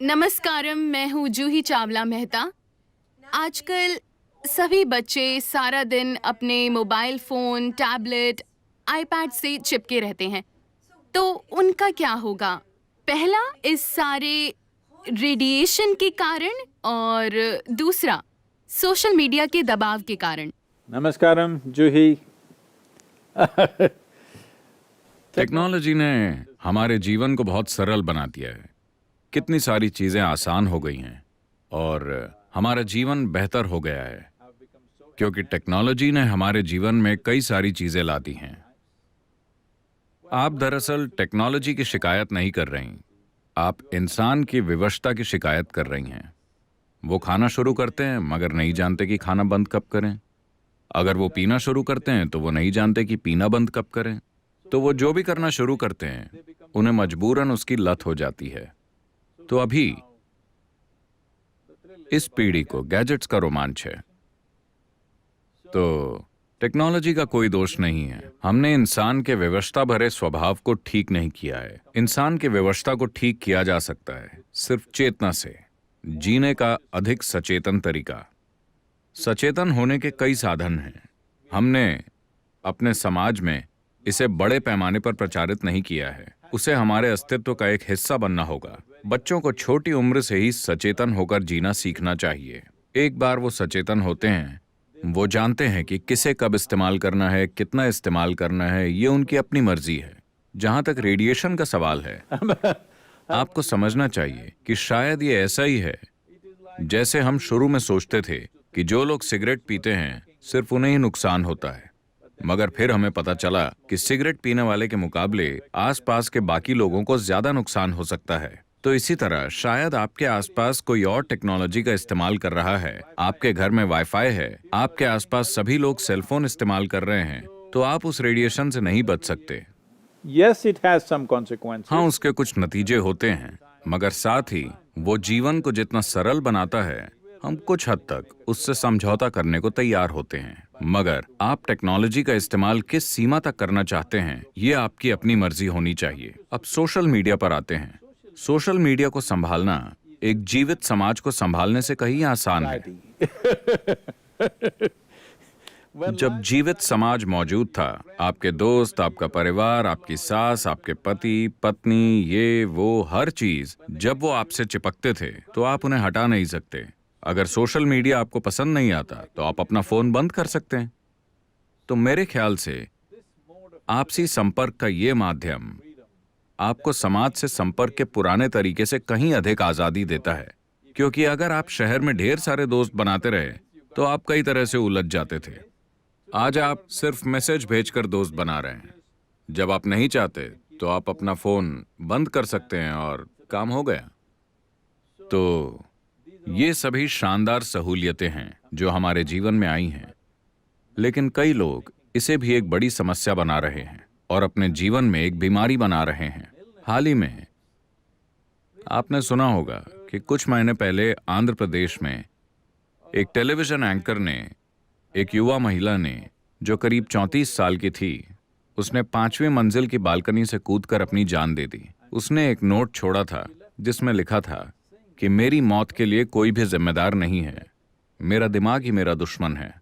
नमस्कारम, मैं हूँ जूही चावला मेहता। आजकल सभी बच्चे सारा दिन अपने मोबाइल फ़ोन, टैबलेट, आईपैड से चिपके रहते हैं। तो उनका क्या होगा? पहला, इस सारे रेडिएशन के कारण, और दूसरा सोशल मीडिया के दबाव के कारण। नमस्कारम जूही। टेक्नोलॉजी ने हमारे जीवन को बहुत सरल बना दिया है। कितनी सारी चीजें आसान हो गई हैं और हमारा जीवन बेहतर हो गया है क्योंकि टेक्नोलॉजी ने हमारे जीवन में कई सारी चीजें ला दी हैं। आप दरअसल टेक्नोलॉजी की शिकायत नहीं कर रही, आप इंसान की विवशता की शिकायत कर रही हैं। वो खाना शुरू करते हैं मगर नहीं जानते कि खाना बंद कब करें। अगर वो पीना शुरू करते हैं तो वो नहीं जानते कि पीना बंद कब करें। तो वो जो भी करना शुरू करते हैं उन्हें मजबूरन उसकी लत हो जाती है। तो अभी इस पीढ़ी को गैजेट्स का रोमांच है। तो टेक्नोलॉजी का कोई दोष नहीं है। हमने इंसान के विवशता भरे स्वभाव को ठीक नहीं किया है। इंसान की विवशता को ठीक किया जा सकता है सिर्फ चेतना से, जीने का अधिक सचेतन तरीका। सचेतन होने के कई साधन हैं। हमने अपने समाज में इसे बड़े पैमाने पर प्रचारित नहीं किया है। उसे हमारे अस्तित्व का एक हिस्सा बनना होगा। बच्चों को छोटी उम्र से ही सचेतन होकर जीना सीखना चाहिए। एक बार वो सचेतन होते हैं, वो जानते हैं कि किसे कब इस्तेमाल करना है, कितना इस्तेमाल करना है, ये उनकी अपनी मर्जी है। जहां तक रेडिएशन का सवाल है, आपको समझना चाहिए कि शायद ये ऐसा ही है जैसे हम शुरू में सोचते थे कि जो लोग सिगरेट पीते हैं सिर्फ उन्हें ही नुकसान होता है, मगर फिर हमें पता चला कि सिगरेट पीने वाले के मुकाबले आसपास के बाकी लोगों को ज्यादा नुकसान हो सकता है। तो इसी तरह शायद आपके आसपास कोई और टेक्नोलॉजी का इस्तेमाल कर रहा है। आपके घर में वाईफाई है, आपके आसपास सभी लोग सेलफोन इस्तेमाल कर रहे हैं, तो आप उस रेडिएशन से नहीं बच सकते। Yes, it has some consequences. हाँ, उसके कुछ नतीजे होते हैं, मगर साथ ही वो जीवन को जितना सरल बनाता है, हम कुछ हद तक उससे समझौता करने को तैयार होते हैं। मगर आप टेक्नोलॉजी का इस्तेमाल किस सीमा तक करना चाहते हैं, ये आपकी अपनी मर्जी होनी चाहिए। अब सोशल मीडिया पर आते हैं। सोशल मीडिया को संभालना एक जीवित समाज को संभालने से कहीं आसान है। जब जीवित समाज मौजूद था, आपके दोस्त, आपका परिवार, आपकी सास, आपके पति, पत्नी, ये वो हर चीज, जब वो आपसे चिपकते थे तो आप उन्हें हटा नहीं सकते। अगर सोशल मीडिया आपको पसंद नहीं आता तो आप अपना फोन बंद कर सकते हैं। तो मेरे ख्याल से आपसी संपर्क का ये माध्यम आपको समाज से संपर्क के पुराने तरीके से कहीं अधिक आजादी देता है, क्योंकि अगर आप शहर में ढेर सारे दोस्त बनाते रहे तो आप कई तरह से उलझ जाते थे। आज आप सिर्फ मैसेज भेजकर दोस्त बना रहे हैं। जब आप नहीं चाहते तो आप अपना फोन बंद कर सकते हैं और काम हो गया। तो ये सभी शानदार सहूलियतें हैं जो हमारे जीवन में आई हैं, लेकिन कई लोग इसे भी एक बड़ी समस्या बना रहे हैं और अपने जीवन में एक बीमारी बना रहे हैं। हाल ही में आपने सुना होगा कि कुछ महीने पहले आंध्र प्रदेश में एक टेलीविजन एंकर ने, एक युवा महिला ने जो करीब 34 साल की थी, उसने 5वीं मंजिल की बालकनी से कूदकर अपनी जान दे दी। उसने एक नोट छोड़ा था जिसमें लिखा था कि मेरी मौत के लिए कोई भी जिम्मेदार नहीं है, मेरा दिमाग ही मेरा दुश्मन है।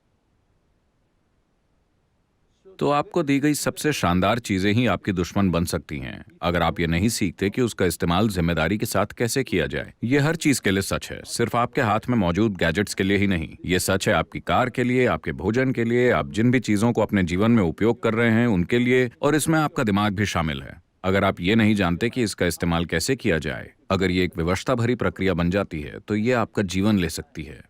तो आपको दी गई सबसे शानदार चीजें ही आपकी दुश्मन बन सकती हैं अगर आप ये नहीं सीखते कि उसका इस्तेमाल जिम्मेदारी के साथ कैसे किया जाए। ये हर चीज के लिए सच है, सिर्फ आपके हाथ में मौजूद गैजेट्स के लिए ही नहीं। ये सच है आपकी कार के लिए, आपके भोजन के लिए, आप जिन भी चीजों को अपने जीवन में उपयोग कर रहे हैं उनके लिए, और इसमें आपका दिमाग भी शामिल है। अगर आप ये नहीं जानते कि इसका इस्तेमाल कैसे किया जाए, अगर ये एक विवशता भरी प्रक्रिया बन जाती है, तो ये आपका जीवन ले सकती है।